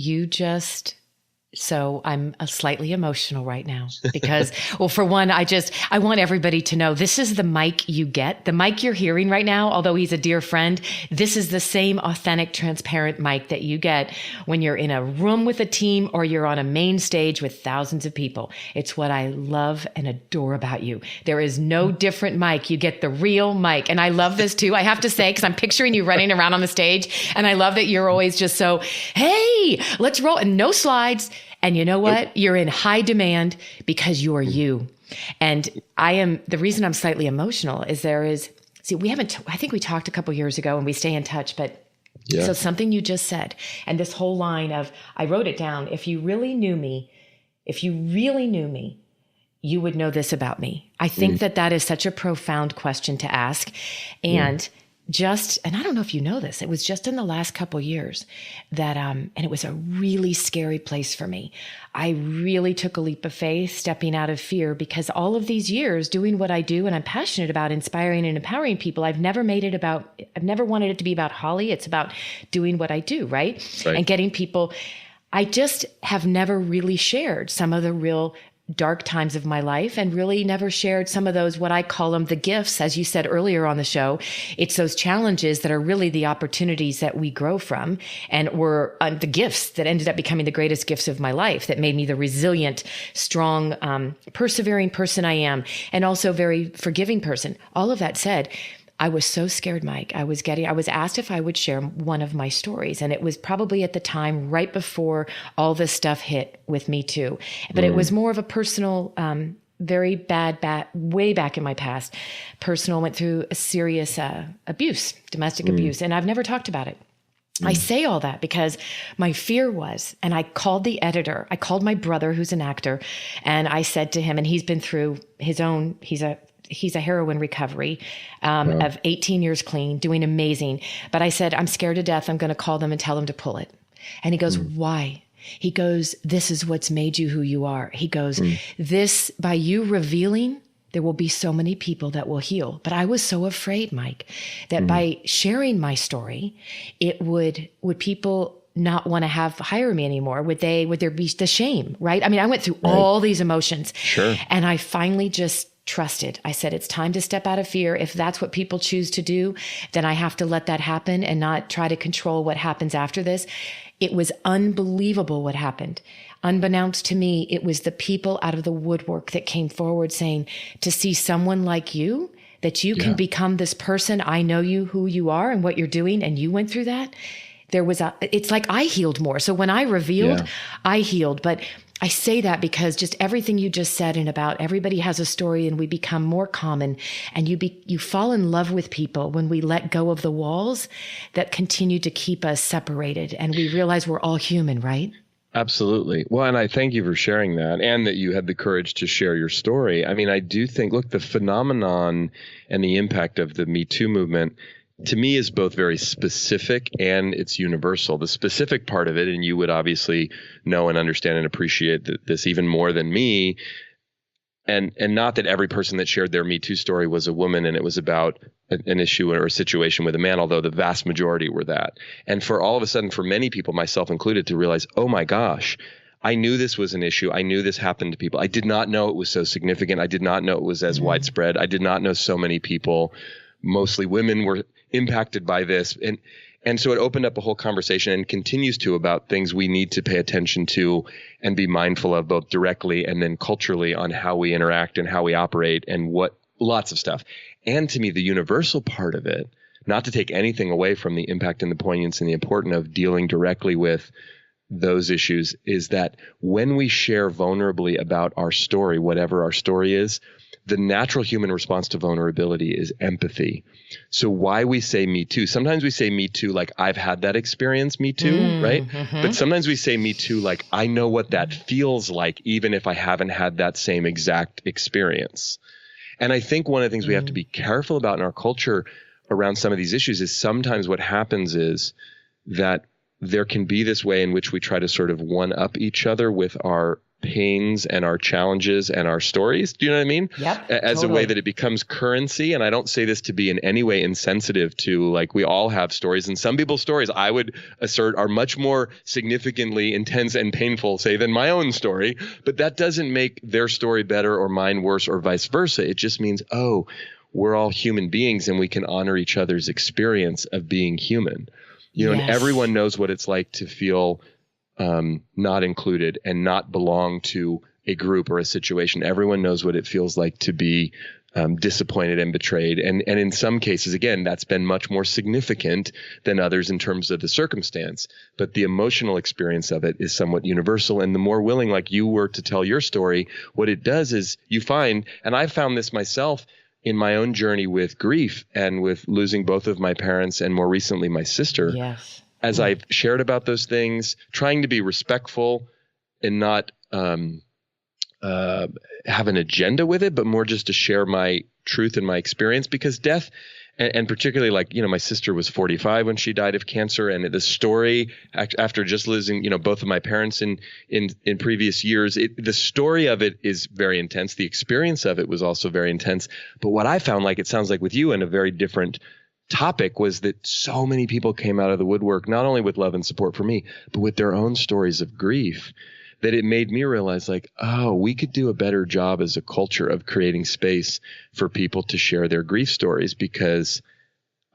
Speaker 1: So I'm slightly emotional right now because, well, for one, I want everybody to know this is the Mike you get. The Mike you're hearing right now, although he's a dear friend, this is the same authentic, transparent Mike that you get when you're in a room with a team or you're on a main stage with thousands of people. It's what I love and adore about you. There is no different Mike. You get the real Mike. And I love this too, I have to say, because I'm picturing you running around on the stage. And I love that you're always just so, hey, let's roll, and no slides. And you know what? You're in high demand because you're you. And the reason I'm slightly emotional is I think we talked a couple years ago and we stay in touch, but so something you just said, and this whole line of, I wrote it down. If you really knew me, you would know this about me. I think that is such a profound question to ask. And and I don't know if you know this, it was just in the last couple years that, and it was a really scary place for me. I really took a leap of faith, stepping out of fear, because all of these years doing what I do, and I'm passionate about inspiring and empowering people, I've never wanted it to be about Holly. It's about doing what I do, right? And getting people. I just have never really shared some of the real dark times of my life, and really never shared some of those, what I call them, the gifts, as you said earlier on the show. It's those challenges that are really the opportunities that we grow from, and were the gifts that ended up becoming the greatest gifts of my life, that made me the resilient, strong, persevering person I am, and also very forgiving person. All of that said, I was so scared, Mike. I was asked if I would share one of my stories. And it was probably at the time right before all this stuff hit with Me Too. But it was more of a personal, very bad, way back in my past. Personal, went through a serious abuse, domestic abuse. And I've never talked about it. I say all that because my fear was, and I called the editor, I called my brother who's an actor, and I said to him, and he's been through his own, he's a heroin recovery of 18 years clean, doing amazing. But I said, I'm scared to death. I'm going to call them and tell them to pull it. And he goes, why? He goes, this is what's made you who you are. He goes, this, by you revealing, there will be so many people that will heal. But I was so afraid, Mike, that by sharing my story, would people not want to hire me anymore? Would there be the shame, right? I mean, I went through all these emotions.
Speaker 2: Sure.
Speaker 1: And I finally just trusted. I said, it's time to step out of fear. If that's what people choose to do, then I have to let that happen and not try to control what happens after this. It was unbelievable what happened. Unbeknownst to me, it was the people out of the woodwork that came forward saying, to see someone like you, that you can become this person. I know you, who you are and what you're doing. And you went through that. It's like I healed more. So when I revealed, I healed. But I say that because just everything you just said, and about everybody has a story, and we become more common, and you fall in love with people when we let go of the walls that continue to keep us separated, and we realize we're all human, right?
Speaker 2: Absolutely. Well, and I thank you for sharing that, and that you had the courage to share your story. I mean, I do think, look, the phenomenon and the impact of the Me Too movement, to me, is both very specific and it's universal. The specific part of it, and you would obviously know and understand and appreciate this even more than me, and not that every person that shared their Me Too story was a woman and it was about an issue or a situation with a man, although the vast majority were that. And for all of a sudden, for many people, myself included, to realize, oh my gosh, I knew this was an issue. I knew this happened to people. I did not know it was so significant. I did not know it was as widespread. I did not know so many people, mostly women, were impacted by this. And so it opened up a whole conversation, and continues to, about things we need to pay attention to and be mindful of, both directly and then culturally, on how we interact and how we operate and lots of stuff. And to me, the universal part of it, not to take anything away from the impact and the poignance and the importance of dealing directly with those issues, is that when we share vulnerably about our story, whatever our story is, the natural human response to vulnerability is empathy. So why we say me too, sometimes we say me too like I've had that experience, me too, right? But sometimes we say me too like I know what that feels like, even if I haven't had that same exact experience. And I think one of the things we have to be careful about in our culture around some of these issues is sometimes what happens is that there can be this way in which we try to sort of one up each other with our pains and our challenges and our stories. Do you know what I mean?
Speaker 1: Yep.
Speaker 2: As a way that it becomes currency. And I don't say this to be in any way insensitive to, like, we all have stories, and some people's stories I would assert are much more significantly intense and painful, say, than my own story. But that doesn't make their story better or mine worse or vice versa. It just means, oh, we're all human beings and we can honor each other's experience of being human. You know, and everyone knows what it's like to feel not included and not belong to a group or a situation. Everyone knows what it feels like to be disappointed and betrayed. And in some cases, again, that's been much more significant than others in terms of the circumstance. But the emotional experience of it is somewhat universal. And the more willing, like you were, to tell your story, what it does is you find, and I found this myself in my own journey with grief and with losing both of my parents and more recently my sister.
Speaker 1: Yes.
Speaker 2: As I've shared about those things, trying to be respectful and not have an agenda with it, but more just to share my truth and my experience, because death, and particularly, like, you know, my sister was 45 when she died of cancer, and the story after just losing, you know, both of my parents in previous years, the story of it is very intense. The experience of it was also very intense. But what I found, like it sounds like with you, and a very different topic, was that so many people came out of the woodwork, not only with love and support for me, but with their own stories of grief, that it made me realize, like, oh, we could do a better job as a culture of creating space for people to share their grief stories. Because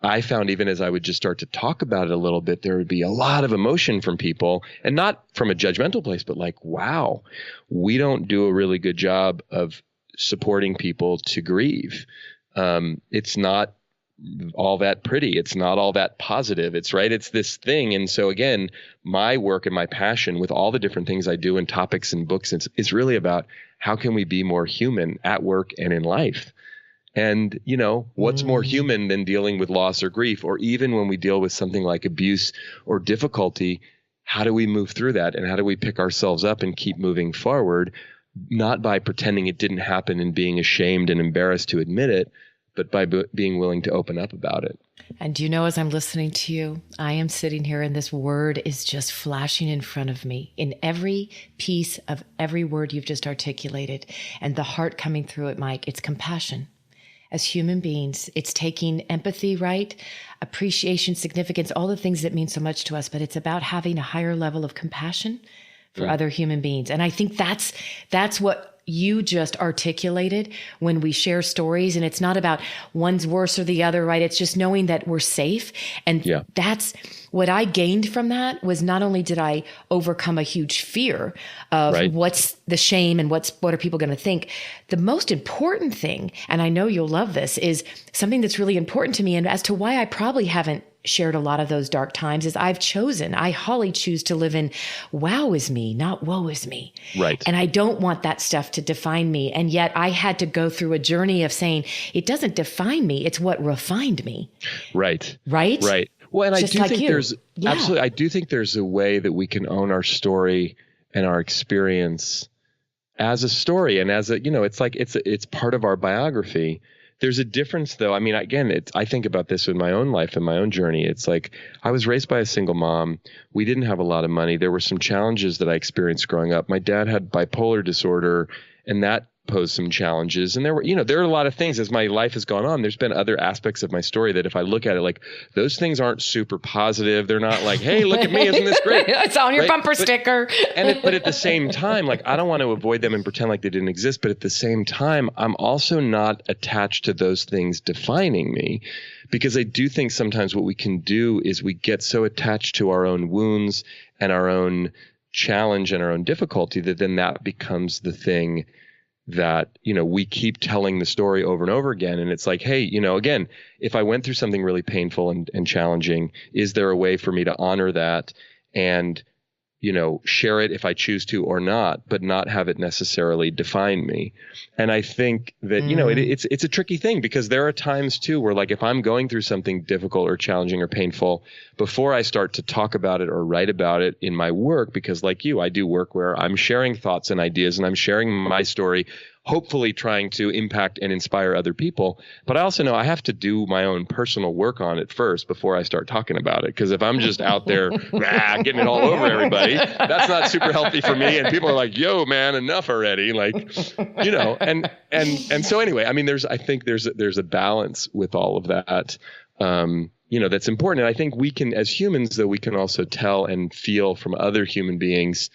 Speaker 2: I found, even as I would just start to talk about it a little bit, there would be a lot of emotion from people, and not from a judgmental place, but like, wow, we don't do a really good job of supporting people to grieve. It's not all that pretty. It's not all that positive. It's right. It's this thing. And so again, my work and my passion with all the different things I do and topics and books, it's really about how can we be more human at work and in life? And, you know, what's more human than dealing with loss or grief, or even when we deal with something like abuse or difficulty, how do we move through that? And how do we pick ourselves up and keep moving forward, not by pretending it didn't happen and being ashamed and embarrassed to admit it, but by being willing to open up about it.
Speaker 1: And do you know, as I'm listening to you, I am sitting here and this word is just flashing in front of me in every piece of every word you've just articulated, and the heart coming through it, Mike. It's compassion. As human beings, it's taking empathy, right? Appreciation, significance, all the things that mean so much to us, but it's about having a higher level of compassion for other human beings. And I think that's what you just articulated when we share stories. And it's not about one's worse or the other, right? It's just knowing that we're safe. And that's what I gained from that. Was not only did I overcome a huge fear of what's the shame and what are people going to think, the most important thing, and I know you'll love this, is something that's really important to me, and as to why I probably haven't shared a lot of those dark times, is I wholly choose to live in wow is me, not woe is me.
Speaker 2: Right.
Speaker 1: And I don't want that stuff to define me. And yet I had to go through a journey of saying, it doesn't define me. It's what refined me.
Speaker 2: Right.
Speaker 1: Right.
Speaker 2: Right. Well, and
Speaker 1: Just
Speaker 2: I do
Speaker 1: like
Speaker 2: think
Speaker 1: you.
Speaker 2: there's absolutely, I do think there's a way that we can own our story and our experience as a story, and as a, you know, it's like, it's part of our biography. There's a difference, though. I mean, again, I think about this in my own life and my own journey. It's like, I was raised by a single mom. We didn't have a lot of money. There were some challenges that I experienced growing up. My dad had bipolar disorder, and that posed some challenges. And there are a lot of things as my life has gone on. There's been other aspects of my story that if I look at it, like, those things aren't super positive. They're not like, hey, look at me, isn't this great?
Speaker 1: It's on your bumper sticker.
Speaker 2: But at the same time, like, I don't want to avoid them and pretend like they didn't exist. But at the same time, I'm also not attached to those things defining me, because I do think sometimes what we can do is we get so attached to our own wounds and our own challenge and our own difficulty that then that becomes the thing that, we keep telling the story over and over again. And it's like, hey, again, if I went through something really painful and challenging, is there a way for me to honor that and, share it if I choose to or not, but not have it necessarily define me? And I think that, it's a tricky thing, because there are times too where, like, if I'm going through something difficult or challenging or painful, before I start to talk about it or write about it in my work, because like you, I do work where I'm sharing thoughts and ideas and I'm sharing my story, hopefully trying to impact and inspire other people. But I also know I have to do my own personal work on it first before I start talking about it. Because if I'm just out there getting it all over everybody, that's not super healthy for me. And people are like, yo, man, enough already. Like, and so anyway, I mean, I think there's a balance with all of that, that's important. And I think we can, as humans, though, we can also tell and feel from other human beings,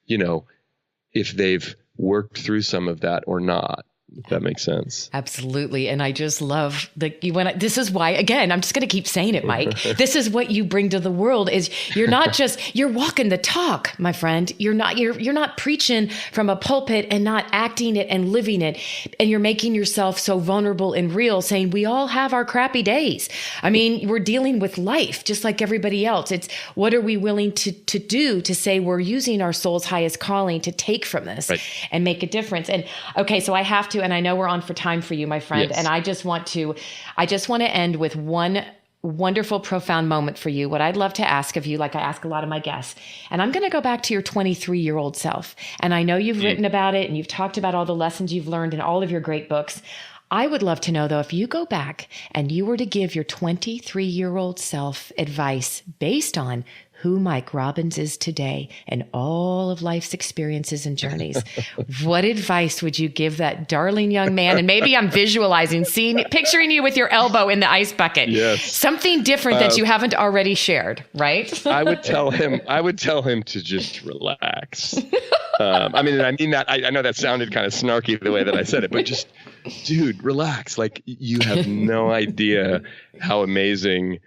Speaker 2: if they've worked through some of that or not, if that makes sense.
Speaker 1: Absolutely. And I just love this is why, again, I'm just going to keep saying it, Mike. This is what you bring to the world is you're not just, you're walking the talk, my friend. You're not preaching from a pulpit and not acting it and living it. And you're making yourself so vulnerable and real, saying we all have our crappy days. I mean, we're dealing with life just like everybody else. It's what are we willing to do to say we're using our soul's highest calling to take from this and make a difference. And okay, so I have to, and I know we're on for time for you, my friend. Yes. And I just want to end with one wonderful, profound moment for you. What I'd love to ask of you, like I ask a lot of my guests, and I'm going to go back to your 23-year-old self. And I know you've written about it and you've talked about all the lessons you've learned in all of your great books. I would love to know, though, if you go back and you were to give your 23-year-old self advice based on who Mike Robbins is today and all of life's experiences and journeys, what advice would you give that darling young man? And maybe I'm visualizing, picturing you with your elbow in the ice bucket. Yes. Something different that you haven't already shared, right? I would tell him to just relax. I mean that, I know that sounded kind of snarky the way that I said it, but just, dude, relax. Like, you have no idea how amazing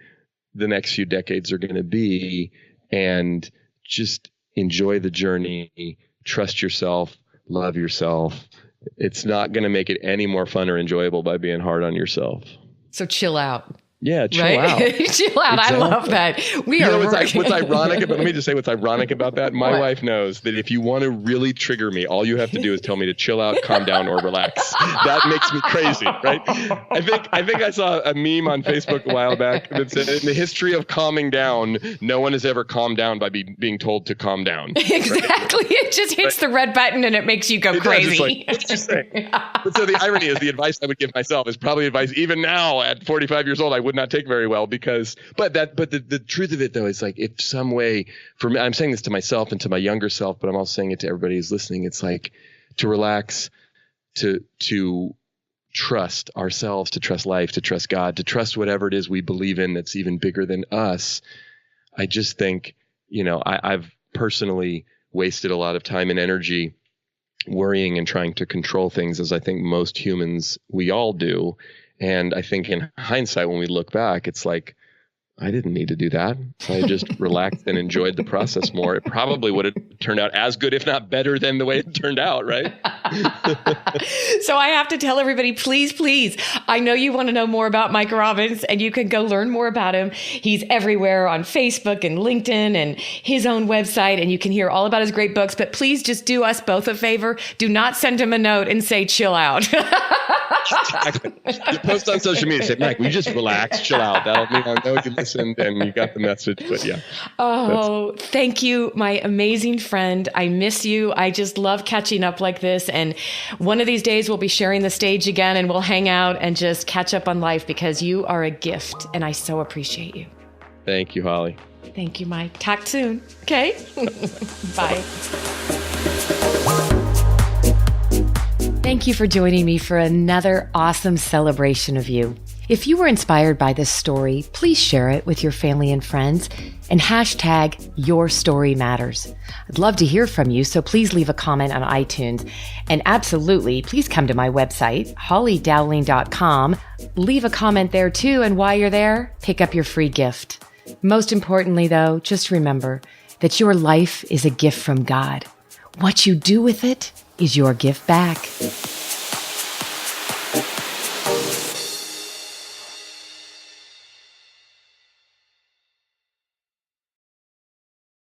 Speaker 1: the next few decades are going to be, and just enjoy the journey, trust yourself, love yourself. It's not going to make it any more fun or enjoyable by being hard on yourself. So chill out. Yeah, chill out. Chill out. Exactly. I love that. What's ironic about, let me just say what's ironic about that. My wife knows that if you want to really trigger me, all you have to do is tell me to chill out, calm down, or relax. That makes me crazy, right? I think I saw a meme on Facebook a while back that said, in the history of calming down, no one has ever calmed down by being told to calm down. Exactly. Right? It just hits the red button and it makes you go crazy. Like, what did you say? But so the irony is, the advice I would give myself is probably advice even now at 45 years old I would not take very well, because the truth of it, though, is like, if some way for me, I'm saying this to myself and to my younger self, but I'm also saying it to everybody who's listening. It's like to relax, to trust ourselves, to trust life, to trust God, to trust whatever it is we believe in that's even bigger than us. I just think, I've personally wasted a lot of time and energy worrying and trying to control things, as I think most humans, we all do. And I think in hindsight, when we look back, it's like, I didn't need to do that. I just relaxed and enjoyed the process more. It probably would have turned out as good, if not better, than the way it turned out, right? So I have to tell everybody, please, I know you want to know more about Mike Robbins, and you can go learn more about him. He's everywhere on Facebook and LinkedIn and his own website, and you can hear all about his great books. But please just do us both a favor. Do not send him a note and say, chill out. Exactly. You post on social media, say, Mike, will you just relax, chill out? That'll mean I know you listened and you got the message. But yeah. Oh, thank you, my amazing friend. I miss you. I just love catching up like this. And one of these days we'll be sharing the stage again, and we'll hang out and just catch up on life, because you are a gift and I so appreciate you. Thank you, Holly. Thank you, Mike. Talk soon. Okay. Bye. Thank you for joining me for another awesome celebration of you. If you were inspired by this story, please share it with your family and friends and hashtag Your Story Matters. I'd love to hear from you, so please leave a comment on iTunes. And absolutely, please come to my website, hollydowling.com. Leave a comment there too, and while you're there, pick up your free gift. Most importantly, though, just remember that your life is a gift from God. What you do with it is your gift back.